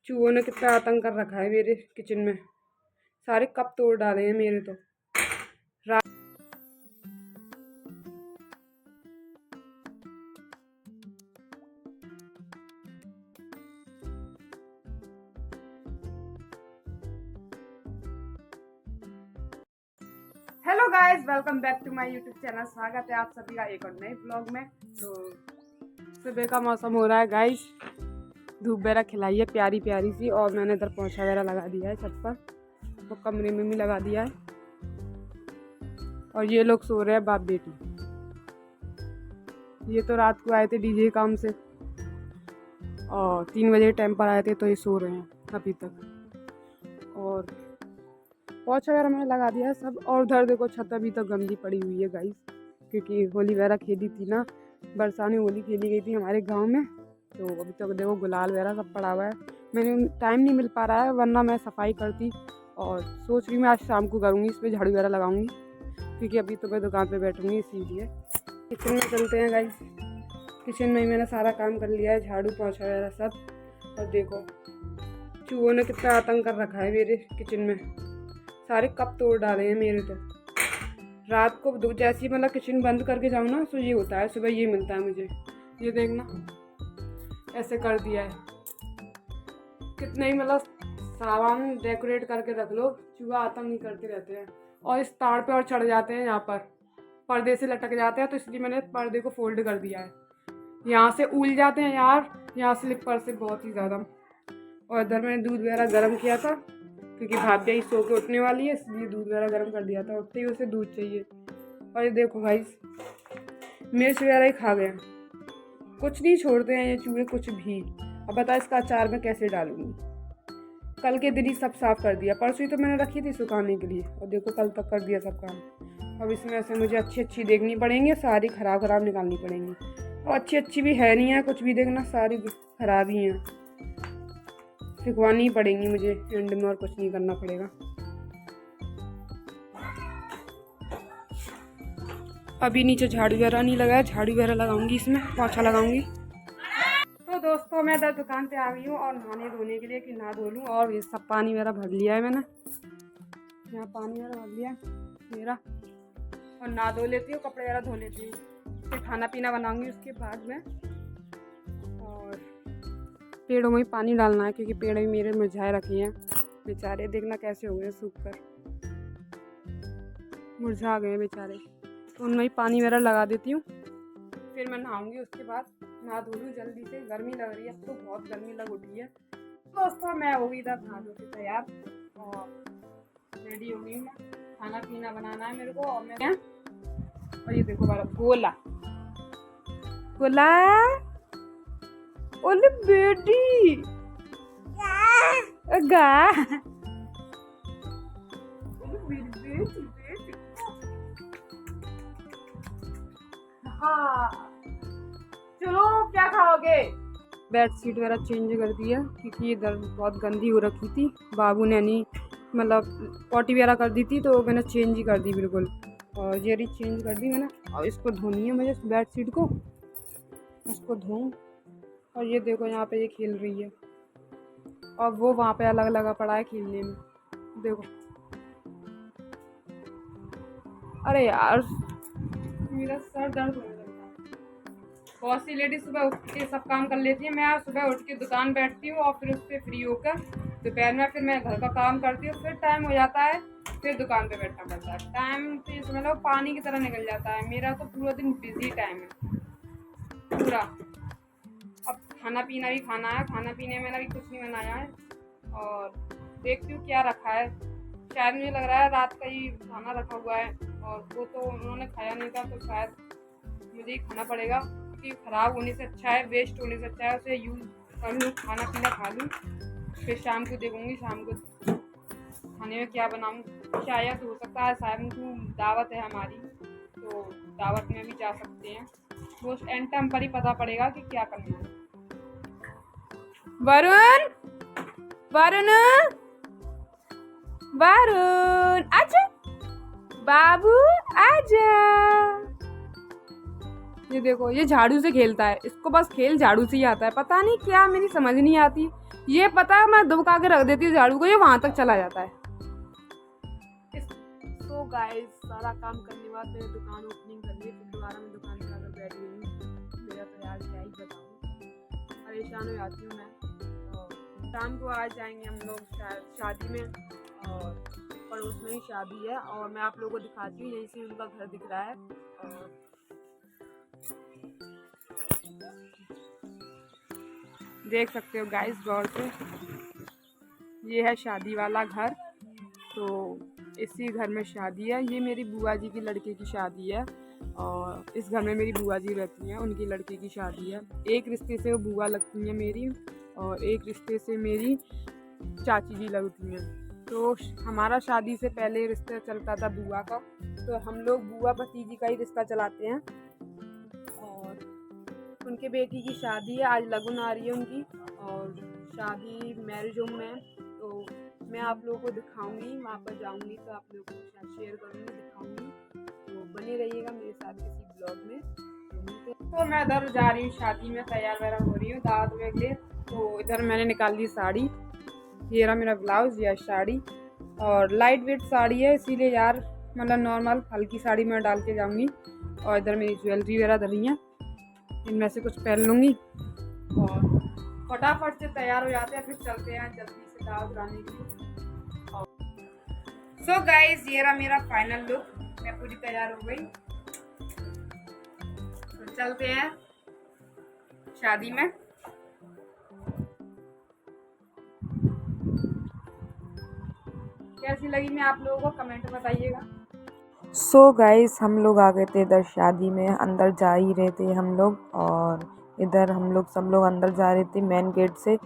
चूहों ने कितना आतंक कर रखा है मेरे किचन में। सारे कप तोड़ डाले हैं मेरे तो। Hello guys, welcome back to my YouTube channel. स्वागत है आप सभी का एक और नए ब्लॉग में। तो सुबह का मौसम हो रहा है गाइस, धूप वगैरह खिलाई है प्यारी प्यारी सी, और मैंने इधर पोछा वगैरह लगा दिया है छत पर, तो कमरे में भी लगा दिया है। और ये लोग सो रहे हैं बाप बेटी। ये तो रात को आए थे डीजे काम से और 3 बजे टाइम पर आए थे, तो ये सो रहे हैं अभी तक। और पोछा वगैरह मैंने लगा दिया है सब। और उधर देखो छत अभी तक गंदी पड़ी हुई है गाइस, क्योंकि होली वगैरह खेली थी ना, बरसाने होली खेली गई थी हमारे गांव में, तो अभी तक देखो गुलाल वगैरह सब पड़ा हुआ है। मैंने टाइम नहीं मिल पा रहा है, वरना मैं सफाई करती। और सोच रही मैं आज शाम को करूँगी, इस पर झाड़ू वगैरह लगाऊंगी, क्योंकि अभी तो मैं दुकान पे बैठूँगी इसीलिए। किचन में चलते हैं गाइस। किचन में ही मैंने सारा काम कर लिया है, झाड़ू पोछा वगैरह सब। और देखो चूहों ने कितना आतंक कर रखा है मेरे किचन में। सारे कप तोड़ डाले हैं मेरे तो। रात को जैसे ही मतलब किचन बंद करके जाऊँ ना, तो ये होता है, सुबह ये मिलता है मुझे। ये देखना ऐसे कर दिया है। कितने ही मतलब सामान डेकोरेट करके रख लो, चूहा आतंक नहीं करते रहते हैं। और इस तार पे और चढ़ जाते हैं, यहाँ पर पर्दे से लटक जाते हैं, तो इसलिए मैंने पर्दे को फोल्ड कर दिया है। यहाँ से उल जाते हैं यार, यहाँ स्लिपर से बहुत ही ज़्यादा। और इधर मैंने दूध वगैरह गर्म किया था, क्योंकि भाभी ही सो के उठने वाली है, इसलिए दूध वगैरह गर्म कर दिया था। उठते ही उसे दूध चाहिए। और ये देखो भाई, मिर्च वगैरह ही खा गए, कुछ नहीं छोड़ते हैं ये चूहे कुछ भी। अब बता इसका अचार मैं कैसे डालूंगी। कल के दिन ही सब साफ कर दिया, परसों ही तो मैंने रखी थी सुखाने के लिए, और देखो कल तक कर दिया सब काम। अब इसमें ऐसे मुझे अच्छी देखनी पड़ेंगी, सारी खराब निकालनी पड़ेंगी। और अच्छी भी है नहीं है कुछ भी, देखना सारी खराब ही हैं। सिखवानी ही पड़ेंगी मुझे एंड में, और कुछ नहीं करना पड़ेगा। अभी नीचे झाड़ू वगैरह नहीं लगाया, झाड़ू वगैरह लगाऊंगी, इसमें पोछा लगाऊंगी। तो दोस्तों मैं इधर दुकान पे आ गई हूँ और नहाने धोने के लिए, कि नहा धो लूँ। और ये सब पानी वगैरह भर लिया है मैंने, यहाँ पानी वगैरह भर लिया है मेरा। और नहा धो लेती हूँ, कपड़े वगैरह धो लेती हूँ, फिर खाना पीना बनाऊंगी उसके बाद में। और पेड़ों में पानी डालना है, क्योंकि पेड़ भी मेरे मुरझाए रखे हैं बेचारे, देखना कैसे हो गए सूख कर, मुरझा गए बेचारे। तो उनमें ही पानी वगैरह लगा देती हूँ, फिर मैं नहाऊंगी। उसके बाद नहा धो लूँ जल्दी से, गर्मी लग रही है, अब तो बहुत गर्मी लग उठी है। दोस्तों मैं हो गई इधर नहा धो के तैयार और रेडी हो गई मैं। खाना पीना बनाना है मेरे को। और मैं और ये देखो बारा गोला गोला, ओले बेटी गा हाँ चलो, क्या खाओगे। बेडशीट वगैरह चेंज कर दिया, क्योंकि इधर बहुत गंदी हो रखी थी। बाबू ने नहीं मतलब पॉटी वगैरह कर दी थी, तो मैंने चेंज ही कर दी बिल्कुल। और ये चेंज कर दी मैंने। और इसको धोनी है मुझे, बेडशीट को उसको धोऊं। और ये देखो यहाँ पे ये खेल रही है, और वो वहाँ पे अलग लगा पड़ा है खेलने में, देखो। अरे यार मेरा सर दर्द होने लगता है। बहुत सी लेडीज सुबह उठ के सब काम कर लेती है, मैं आज सुबह उठ के दुकान बैठती हूँ, और फिर उससे फ्री होकर दोपहर में फिर मैं घर का काम करती हूँ, फिर टाइम हो जाता है, फिर दुकान पे बैठना पड़ता है। टाइम तो ये समझ लो पानी की तरह निकल जाता है मेरा, तो पूरा दिन बिजी टाइम है पूरा। अब खाना पीना भी खाना है, खाना पीने में अभी कुछ नहीं बनाया है, और देखती हूँ क्या रखा है। शायद मुझे लग रहा है रात का ही खाना रखा हुआ है, और वो तो उन्होंने खाया नहीं था, तो शायद मुझे ही खाना पड़ेगा, क्योंकि ख़राब होने से अच्छा है, वेस्ट होने से अच्छा है उसे यूज़ कर लूँ, खाना पीना खा लूँ। फिर शाम को देखूँगी शाम को खाने में क्या बनाऊँ। शायद हो सकता है शायद दावत है हमारी, तो दावत में भी जा सकते हैं, वो एंड टाइम पर ही पता पड़ेगा कि क्या करना है। वरुण वरुण वरुण आजा, बाबू आजा। ये देखो ये झाड़ू से खेलता है, इसको बस खेल झाड़ू से ही आता है, पता नहीं क्या मेरी समझ नहीं आती। ये पता है मैं दबका के रख देती हूँ झाड़ू को, ये वहां तक चला जाता है। तो गाइस सारा काम करने के बाद मैंने दुकान ओपनिंग कर ली, फिर दोबारा मैं दुकान पे आकर बैठ गई हूँ। मेरा तो यार क्या ही बताऊँ, परेशान हो जाती हूँ मैं। और शाम को आ जाएंगे हम लोग शादी में, और पड़ोस में ही शादी है, और मैं आप लोगों को दिखाती हूँ, यहीं से उनका घर दिख रहा है। और देख सकते हो गाइस गौर से, ये है शादी वाला घर। तो इसी घर में शादी है, ये मेरी बुआ जी की लड़के की शादी है, और इस घर में मेरी बुआ जी रहती हैं, उनकी लड़के की शादी है। एक रिश्ते से वो बुआ लगती हैं मेरी, और एक रिश्ते से मेरी चाची जी लगती हैं। तो हमारा शादी से पहले रिश्ता चलता था बुआ का, तो हम लोग बुआ भतीजी का ही रिश्ता चलाते हैं। और उनके बेटी की शादी है, आज लगन आ रही है उनकी, और शादी मैरिज होम में। तो मैं आप लोगों को दिखाऊंगी, वहाँ पर जाऊंगी तो आप लोगों को साथ शेयर करूंगी, दिखाऊंगी। तो बने रहिएगा मेरे साथ किसी ब्लॉग में। तो मैं इधर जा रही हूँ शादी में, तैयार वैयार हो रही हूँ दावत के लिए। तो इधर मैंने निकाल ली साड़ी, ये रहा मेरा ब्लाउज या साड़ी, और लाइट वेट साड़ी है इसीलिए यार, मतलब नॉर्मल हल्की साड़ी मैं डाल के जाऊँगी। और इधर मेरी ज्वेलरी वगैरह धरी है, इनमें से कुछ पहन लूँगी, और फटाफट से तैयार हो जाते हैं, फिर चलते हैं जल्दी से दावत कराने के लिए। सो गाइस ये रहा मेरा फाइनल लुक, मैं पूरी तैयार हो गई। तो चलते हैं शादी में। कैसी लगी मैं आप लोगों को कमेंट में बताइएगा। सो गाइस हम लोग आ गए थे इधर शादी में, अंदर जा ही रहे थे हम लोग, और इधर हम लोग सब लोग अंदर जा रहे थे मेन गेट से।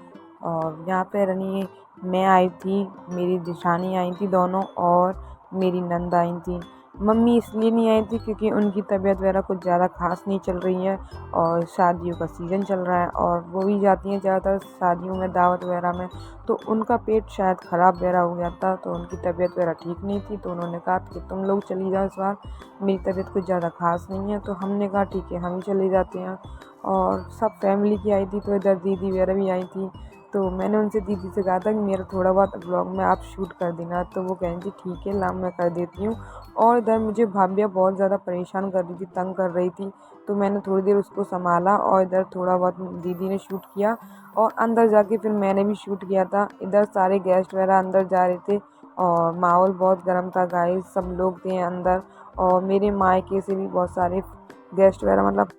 और यहाँ पे रनी मैं आई थी, मेरी जिठानी आई थी दोनों, और मेरी नंद आई थी। मम्मी इसलिए नहीं आई थी क्योंकि उनकी तबीयत वगैरह कुछ ज़्यादा खास नहीं चल रही है, और शादियों का सीज़न चल रहा है, और वो भी जाती हैं ज़्यादातर शादियों में दावत वगैरह में। तो उनका पेट शायद ख़राब वगैरह हो गया था, तो उनकी तबीयत वगैरह ठीक नहीं थी, तो उन्होंने कहा कि तुम लोग चली जाओ इस बार, मेरी तबीयत कुछ ज़्यादा खास नहीं है। तो हमने कहा ठीक है हम ही चले जाते हैं। और सब फैमिली की आई थी, तो इधर दीदी वगैरह भी आई थी। तो मैंने उनसे दीदी से कहा था कि मेरा थोड़ा बहुत ब्लॉग में आप शूट कर देना, तो वो कह रही थी ठीक है ला मैं कर देती हूँ। और इधर मुझे भाभिया बहुत ज़्यादा परेशान कर रही थी, तंग कर रही थी, तो मैंने थोड़ी देर उसको संभाला, और इधर थोड़ा बहुत दीदी ने शूट किया, और अंदर जाके फिर मैंने भी शूट किया था। इधर सारे गेस्ट वगैरह अंदर जा रहे थे, और माहौल बहुत गर्म था गाइस, सब लोग थे अंदर, और मेरे मायके से भी बहुत सारे गेस्ट वगैरह, मतलब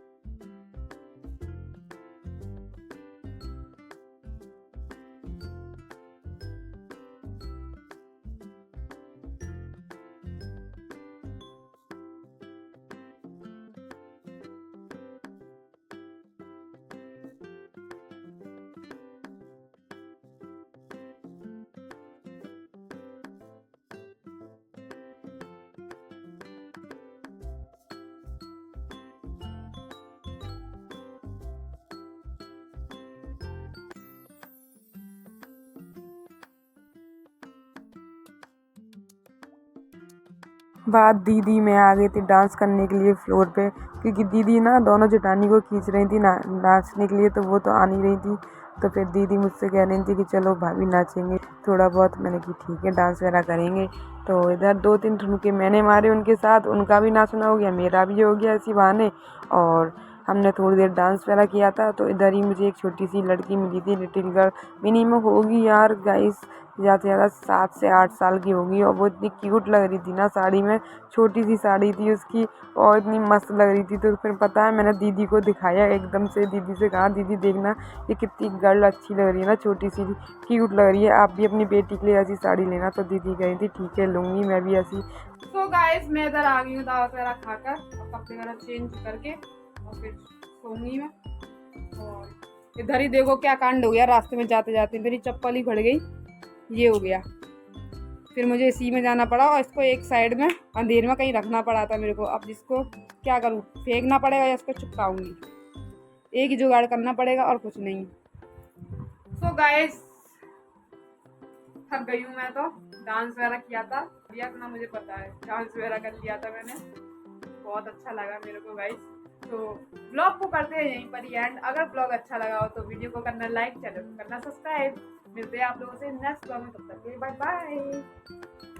बाद दीदी मैं आ गई थी डांस करने के लिए फ्लोर पे, क्योंकि दीदी ना दोनों जेठानी को खींच रही थी नाचने के लिए, तो वो तो आ नहीं रही थी। तो फिर दीदी मुझसे कह रही थी कि चलो भाभी नाचेंगे थोड़ा बहुत, मैंने कि ठीक है डांस वगैरह करेंगे। तो इधर 2-3 ठुमके मैंने मारे उनके साथ, उनका भी नाचना हो गया, मेरा भी हो गया इसी बहाने। और हमने थोड़ी देर डांस वगैरह किया था। तो इधर ही मुझे एक छोटी सी लड़की मिली थी, लिटिल गर्ल, मिनिमम होगी यार गाइस ज़्यादा से ज़्यादा 7 से 8 साल की होगी, और वो इतनी क्यूट लग रही थी ना साड़ी में, छोटी सी साड़ी थी उसकी, और इतनी मस्त लग रही थी। तो फिर पता है मैंने दीदी को दिखाया, एकदम से दीदी से कहा दीदी देखना ये कितनी गर्ल अच्छी लग रही है ना, छोटी सी क्यूट लग रही है, आप भी अपनी बेटी के लिए ऐसी साड़ी लेना। तो दीदी कह रही थी ठीक है लूँगी मैं भी ऐसी। तो गाइस मैं इधर आ गई हूँ दावत वगैरह खाकर, और कपड़े वगैरह चेंज करके, और फिर सोऊंगी मैं। और इधर ही देखो क्या कांड हो गया, रास्ते में जाते जाते मेरी चप्पल ही खड़ गई, ये हो गया। फिर मुझे इसी में जाना पड़ा, और इसको एक साइड में अंधेर में कहीं रखना पड़ा था मेरे को। अब जिसको क्या करूँ, फेंकना पड़ेगा या इसको चिपकाऊंगी, एक ही जुगाड़ करना पड़ेगा और कुछ नहीं। सो गाइस थक गई हूँ मैं, तो डांस वगैरह किया था भैया, इतना मुझे पता है, डांस वगैरह कर लिया था मैंने, बहुत अच्छा लगा मेरे को गाइस। तो ब्लॉग को करते हैं यहीं पर ही एंड। अगर ब्लॉग अच्छा लगा हो तो वीडियो को करना लाइक, चैनल को करना सब्सक्राइब। मिलते हैं आप लोगों से नेक्स्ट ब्लॉग में, तब तक के लिए बाय बाय।